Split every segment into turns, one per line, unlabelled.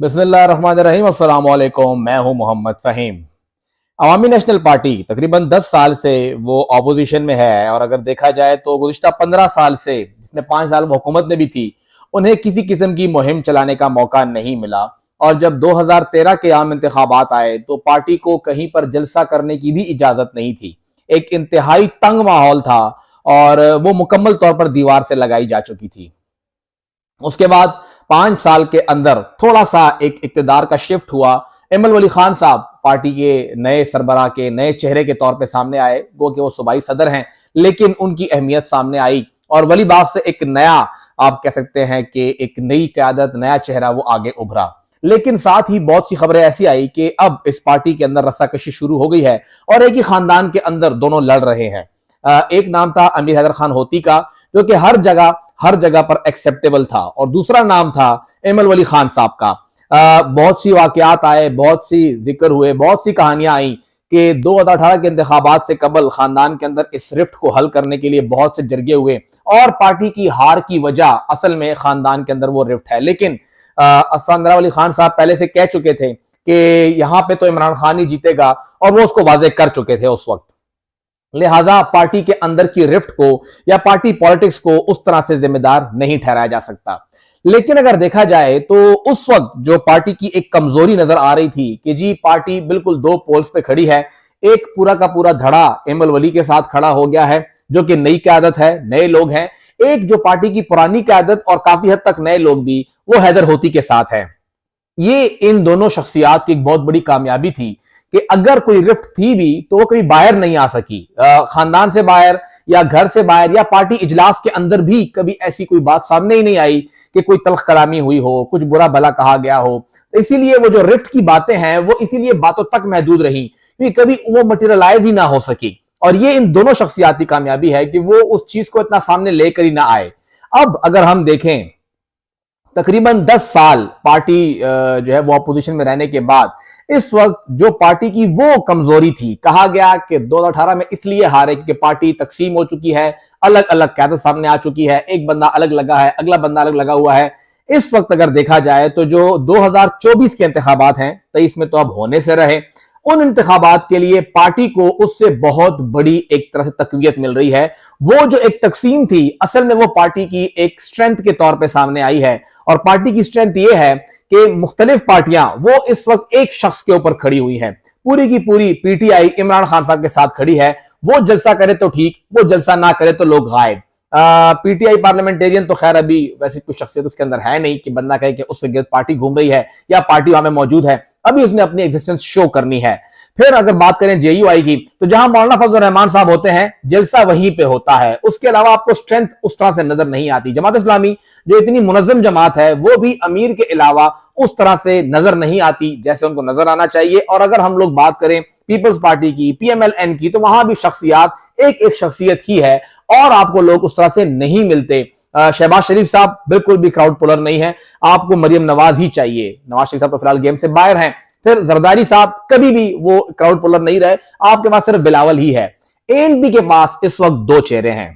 बिस्मिल्लाहिर्रहमानिर्रहीम। अस्सलाम वालेकुम। मैं हूं मोहम्मद फहीम। अवामी नेशनल पार्टी तकरीबन 10 साल से वो ऑपोजिशन में है और अगर देखा जाए तो गुज़िश्ता 15 साल से, जिसमें 5 साल वो हुकूमत में भी थी, उन्हें किसी किस्म की मुहिम चलाने का मौका नहीं मिला। और जब 2013 के आम इंतखाबात आए तो पार्टी को कहीं पर जलसा करने की भी इजाजत नहीं थी। एक इंतहाई तंग माहौल था और वो मुकम्मल तौर पर दीवार से लगाई जा चुकी थी। उसके बाद 5 साल के अंदर थोड़ा सा एक इक्तदार का शिफ्ट हुआ। एमल वली खान साहब पार्टी के नए सरबराह के नए चेहरे के तौर पे सामने आए। गो कि वो सूबाई सदर हैं, लेकिन उनकी अहमियत सामने आई और वली बाग से एक नया, आप कह सकते हैं कि एक नई क़यादत, नया चेहरा वो आगे उभरा। लेकिन साथ ही बहुत सी खबरें ऐसी आई कि अब इस पार्टी के अंदर रस्साकशी शुरू हो गई है और एक ही खानदान के अंदर दोनों लड़ रहे हैं। एक नाम था अमीर हैदर खान होती का, जो कि हर जगह पर एक्सेप्टेबल था, और दूसरा नाम था एमल वली खान साहब का। बहुत सी वाकयात आए, बहुत सी जिक्र हुए, बहुत सी कहानियां आई कि 2018 के इंतखाबात से कबल खानदान के अंदर इस रिफ्ट को हल करने के लिए बहुत से जरगे हुए और पार्टी की हार की वजह असल में खानदान के अंदर वो रिफ्ट है। लेकिन असफान वली खान साहब पहले से कह चुके थे कि यहां पे तो इमरान खान ही जीतेगा और वो उसको वाजे कर चुके थे उस वक्त। लिहाजा पार्टी के अंदर की रिफ्ट को या पार्टी पॉलिटिक्स को उस तरह से जिम्मेदार नहीं ठहराया जा सकता। लेकिन अगर देखा जाए तो उस वक्त जो पार्टी की एक कमजोरी नजर आ रही थी कि जी पार्टी बिल्कुल दो पोल्स पे खड़ी है। एक पूरा का पूरा धड़ा एमल वली के साथ खड़ा हो गया है, जो कि नई क्यादत है, नए लोग हैं। एक जो पार्टी की पुरानी क्यादत और काफी हद तक नए लोग भी, वो हैदर होती के साथ है। ये इन दोनों शख्सियात की एक बहुत बड़ी कामयाबी थी कि अगर कोई रिफ्ट थी भी तो वो कभी बाहर नहीं आ सकी। खानदान से बाहर या घर से बाहर या पार्टी इजलास के अंदर भी कभी ऐसी कोई बात सामने ही नहीं आई कि कोई तल्ख कलामी हुई हो, कुछ बुरा भला कहा गया हो। तो इसीलिए वो जो रिफ्ट की बातें हैं वो इसीलिए बातों तक महदूद रही, क्योंकि कभी वो मटेरियलाइज ही ना हो सकी। और ये इन दोनों शख्सियाती कामयाबी है कि वो उस चीज को इतना सामने लेकर ही ना आए। अब अगर हम देखें, तकरीबन 10 साल पार्टी जो है वो अपोजिशन में रहने के बाद इस वक्त जो पार्टी की वो कमजोरी थी, कहा गया कि 2018 में इसलिए हारे क्योंकि पार्टी तकसीम हो चुकी है, अलग अलग क्यादत सामने आ चुकी है, एक बंदा अलग लगा है, अगला बंदा अलग लगा हुआ है। इस वक्त अगर देखा जाए तो जो 2024 के इंतखाबात हैं, 23 में तो अब होने से रहे, उन इंतखाबात के लिए पार्टी को उससे बहुत बड़ी एक तरह से तकवीयत मिल रही है। वो जो एक तकसीम थी, असल में वो पार्टी की एक स्ट्रेंथ के तौर पे सामने आई है। और पार्टी की स्ट्रेंथ ये है कि मुख्तलिफ पार्टियां वो इस वक्त एक शख्स के ऊपर खड़ी हुई हैं। पूरी की पूरी पीटीआई इमरान खान साहब के साथ खड़ी है। वो जलसा करे तो ठीक, वो जलसा ना करे तो लोग गायब। पीटीआई पार्लियामेंटेरियन तो खैर अभी वैसे कुछ शख्सियत उसके अंदर है नहीं कि बंदा कहे कि उससे गिर्द पार्टी घूम रही है या पार्टी वहां में मौजूद है। अभी उसने अपनी एग्जिस्टेंस शो करनी है। फिर अगर बात करें जेयूआई की, तो जहां मौलाना फजल रहमान साहब होते हैं, जलसा वहीं पे होता है। उसके अलावा आपको स्ट्रेंथ उस तरह से नजर नहीं आती। जमात इस्लामी जो इतनी मुनज़्ज़म जमात है, वो भी अमीर के अलावा उस तरह से नजर नहीं आती जैसे उनको नजर आना चाहिए। और अगर हम लोग बात करें पीपल्स पार्टी की, पीएमएलएन की, तो वहां भी शख्सियात एक एक शख्सियत ही है और आपको लोग उस तरह से नहीं मिलते। शहबाज शरीफ साहब बिल्कुल भी क्राउड पुलर नहीं है, आपको मरियम नवाज ही चाहिए। नवाज शरीफ साहब तो फिलहाल गेम से बाहर हैं। फिर जरदारी साहब कभी भी वो क्राउड पुलर नहीं रहे, आपके पास सिर्फ बिलावल ही है। एएनपी के पास इस वक्त दो चेहरे हैं।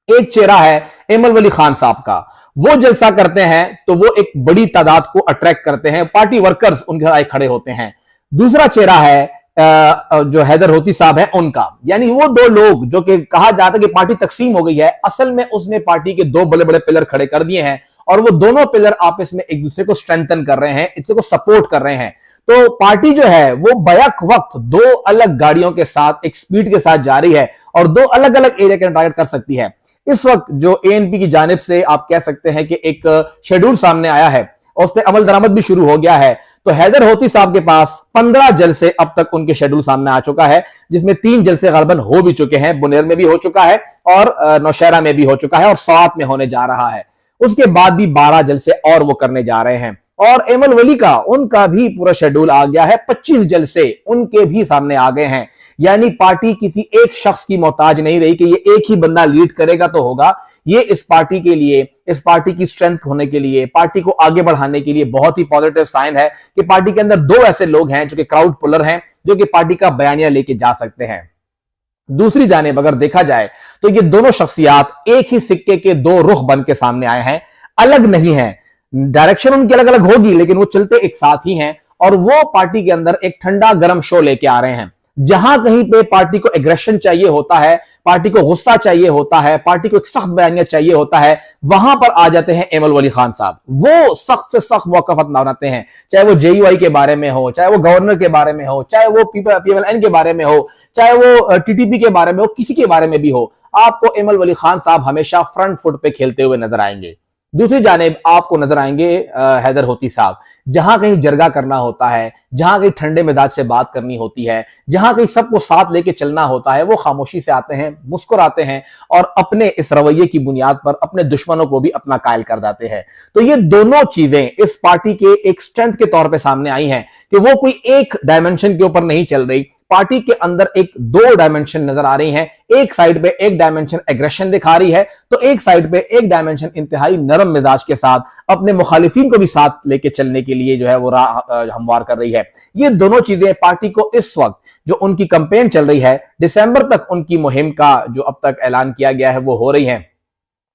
एक चेहरा है एमल वली खान साहब का, वो जलसा करते हैं तो वो एक बड़ी तादाद को अट्रैक्ट करते हैं, पार्टी वर्कर्स उनके साथ खड़े होते हैं। दूसरा चेहरा है जो हैदर होती साहब है उनका, यानी वो दो लोग जो कि कहा जाता है कि पार्टी तकसीम हो गई है, असल में उसने पार्टी के दो बड़े बड़े पिलर खड़े कर दिए हैं और वो दोनों पिलर आपस में एक दूसरे को स्ट्रेंथन कर रहे हैं, एक दूसरे को सपोर्ट कर रहे हैं। तो पार्टी जो है वो बैक वक्त दो अलग गाड़ियों के साथ एक स्पीड के साथ जा रही है और दो अलग अलग एरिया के टारगेट कर सकती है। इस वक्त जो एएनपी की जानिब से आप कह सकते हैं कि एक शेड्यूल सामने आया है और उस पर अमल दरामद भी शुरू हो गया है। तो हैदर होती साहब के पास 15 जलसे अब तक उनके शेड्यूल सामने आ चुका है, जिसमें 3 जलसे गलबन हो भी चुके हैं। बुनेर में भी हो चुका है और नौशहरा में भी हो चुका है और स्वात में होने जा रहा है। उसके बाद भी 12 जलसे और वो करने जा रहे हैं। और एमल वली का उनका भी पूरा शेड्यूल आ गया है, 25 जलसे उनके भी सामने आ गए हैं। यानी पार्टी किसी एक शख्स की मोहताज नहीं रही कि ये एक ही बंदा लीड करेगा तो होगा। ये इस पार्टी के लिए, इस पार्टी की स्ट्रेंथ होने के लिए, पार्टी को आगे बढ़ाने के लिए बहुत ही पॉजिटिव साइन है कि पार्टी के अंदर दो ऐसे लोग हैं जो कि क्राउड पुलर हैं, जो कि पार्टी का बयानिया लेके जा सकते हैं। दूसरी जानिब अगर देखा जाए तो ये दोनों शख्सियात एक ही सिक्के के दो रुख बन के सामने आए हैं, अलग नहीं है। डायरेक्शन उनकी अलग अलग होगी, लेकिन वो चलते एक साथ ही हैं और वो पार्टी के अंदर एक ठंडा गर्म शो लेके आ रहे हैं। जहां कहीं पे पार्टी को एग्रेशन चाहिए होता है, पार्टी को गुस्सा चाहिए होता है, पार्टी को एक सख्त बयानिया चाहिए होता है, वहां पर आ जाते हैं एमल वली खान साहब। वो सख्त से सख्त मौक़िफ़ अपनाते हैं, चाहे वो जेयूआई के बारे में हो, चाहे वो गवर्नर के बारे में हो, चाहे वो पीएमएलएन के बारे में हो, चाहे वो टीटीपी के बारे में हो, किसी के बारे में भी हो, आपको एमल वली खान साहब हमेशा फ्रंट फुट पे खेलते हुए नजर आएंगे। दूसरी जानिब आपको नजर आएंगे हैदर होती साहब, जहां कहीं जरगा करना होता है, जहां कहीं ठंडे मिजाज से बात करनी होती है, जहां कहीं सबको साथ लेके चलना होता है, वो खामोशी से आते हैं, मुस्कुराते हैं और अपने इस रवैये की बुनियाद पर अपने दुश्मनों को भी अपना कायल कर देते हैं। तो ये दोनों चीजें इस पार्टी के एक स्ट्रेंथ के तौर पर सामने आई हैं कि वो कोई एक डायमेंशन के ऊपर नहीं चल रही, पार्टी के अंदर एक दो डायमेंशन नजर आ रही हैं। एक साइड पे एक डायमेंशन एग्रेशन दिखा रही है, तो एक साइड पे एक डायमेंशन इंतहाई नरम मिजाज के साथ अपने मुखालिफिन को भी साथ लेके चलने के लिए जो है वो राह हमवार कर रही है। ये दोनों चीजें पार्टी को इस वक्त जो उनकी कैंपेन चल रही है, दिसंबर तक उनकी मुहिम का जो अब तक ऐलान किया गया है वो हो रही है,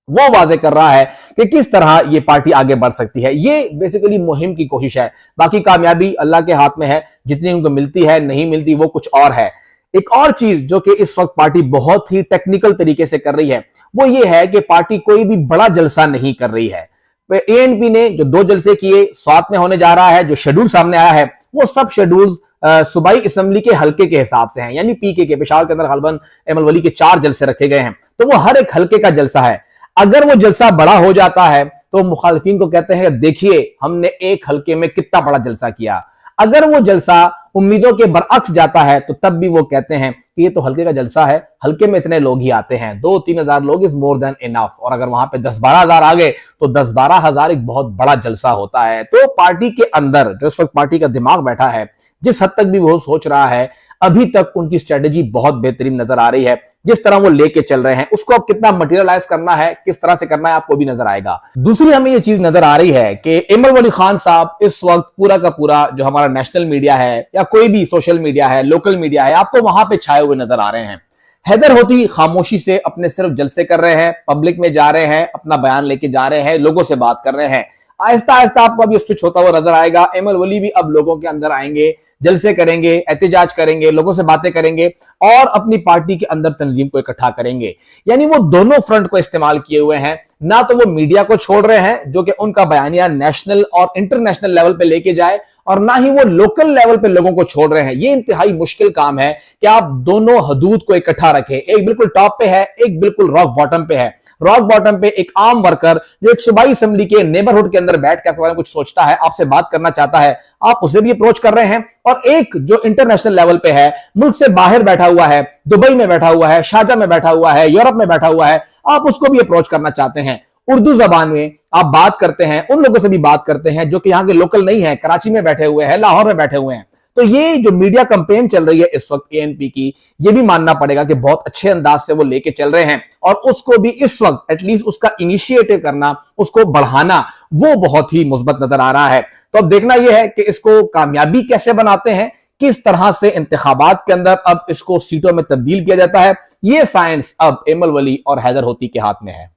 वो वाजे कर रहा है कि किस तरह ये पार्टी आगे बढ़ सकती है। ये बेसिकली मुहिम की कोशिश है, बाकी कामयाबी अल्लाह के हाथ में है, जितनी उनको मिलती है नहीं मिलती वो कुछ और है। एक और चीज जो कि इस वक्त पार्टी बहुत ही टेक्निकल तरीके से कर रही है वो ये है कि पार्टी कोई भी बड़ा जलसा नहीं कर रही है। एएनपी ने जो 2 जलसे किए, स्वात में होने जा रहा है, जो शेड्यूल सामने आया है वो सब शेड्यूल सूबाई असेंबली के हल्के के हिसाब से हैं, यानी पीके के पेशावर के अंदर गलबन एमल वली के 4 जलसे रखे गए हैं, तो वो हर एक हल्के का जलसा है। अगर वो जलसा बड़ा हो जाता है तो मुखालिफिन को कहते हैं देखिए हमने एक हल्के में कितना बड़ा जलसा किया। अगर वो जलसा उम्मीदों के बरअक्स जाता है तो तब भी वो कहते हैं कि ये तो हल्के का जलसा है, हल्के में इतने लोग ही आते हैं, 2-3 हजार लोग इज मोर देन इनफ। और अगर वहां पे 10-12 हजार आ गए तो 10-12 हजार एक बहुत बड़ा जलसा होता है। तो पार्टी के अंदर जो इस वक्त पार्टी का दिमाग बैठा है, जिस हद तक भी वो सोच रहा है, अभी तक उनकी स्ट्रेटेजी बहुत बेहतरीन नजर आ रही है। जिस तरह वो लेके चल रहे हैं उसको अब कितना मटेरियलाइज करना है, किस तरह से करना है, आपको भी नजर आएगा। दूसरी हमें ये चीज नजर आ रही है कि एमल वली खान साहब इस वक्त पूरा का पूरा जो हमारा नेशनल मीडिया है या कोई भी सोशल मीडिया है, लोकल मीडिया है, आपको वहां पे छाए हुए नजर आ रहे हैं। हैदर होती खामोशी से अपने सिर्फ जलसे कर रहे हैं, पब्लिक में जा रहे हैं, अपना बयान लेके जा रहे हैं, लोगों से बात कर रहे हैं। आहिस्ता आहिस्ता आपको अब ये स्विच होता हुआ नजर आएगा। एमल वली भी अब लोगों के अंदर आएंगे, जलसे करेंगे, एहतजाज करेंगे, लोगों से बातें करेंगे और अपनी पार्टी के अंदर तंजीम को इकट्ठा करेंगे। यानी वो दोनों फ्रंट को इस्तेमाल किए हुए हैं। ना तो वो मीडिया को छोड़ रहे हैं जो कि उनका बयानिया नेशनल और इंटरनेशनल लेवल पे लेके जाए, और ना ही वो लोकल लेवल पे लोगों को छोड़ रहे हैं। ये इंतहाई मुश्किल काम है कि आप दोनों हदूद को इकट्ठा रखें। एक बिल्कुल टॉप पे है, एक बिल्कुल रॉक बॉटम पे है। रॉक बॉटम पे एक आम वर्कर जो एक सूबाई असेंबली के नेबरहुड के अंदर बैठ के आपके बारे में कुछ सोचता है, आपसे बात करना चाहता है, आप उसे भी अप्रोच कर रहे हैं। और एक जो इंटरनेशनल लेवल पे है, मुल्क से बाहर बैठा हुआ है, दुबई में बैठा हुआ है, शारजा में बैठा हुआ है, यूरोप में बैठा हुआ है, आप उसको भी अप्रोच करना चाहते हैं। उर्दू जबान में आप बात करते हैं, उन लोगों से भी बात करते हैं जो कि यहाँ के लोकल नहीं है, कराची में बैठे हुए हैं, लाहौर में बैठे हुए हैं। तो ये जो मीडिया कैंपेन चल रही है इस वक्त एएनपी की, ये भी मानना पड़ेगा कि बहुत अच्छे अंदाज से वो लेके चल रहे हैं और उसको भी इस वक्त एटलीस्ट उसका इनिशिएटिव करना, उसको बढ़ाना, वो बहुत ही मुस्बत नजर आ रहा है। तो अब देखना यह है कि इसको कामयाबी कैसे बनाते हैं, किस तरह से इंतखाबात के अंदर अब इसको सीटों में तब्दील किया जाता है। ये साइंस अब एमल वली और हैदर होती के हाथ में है।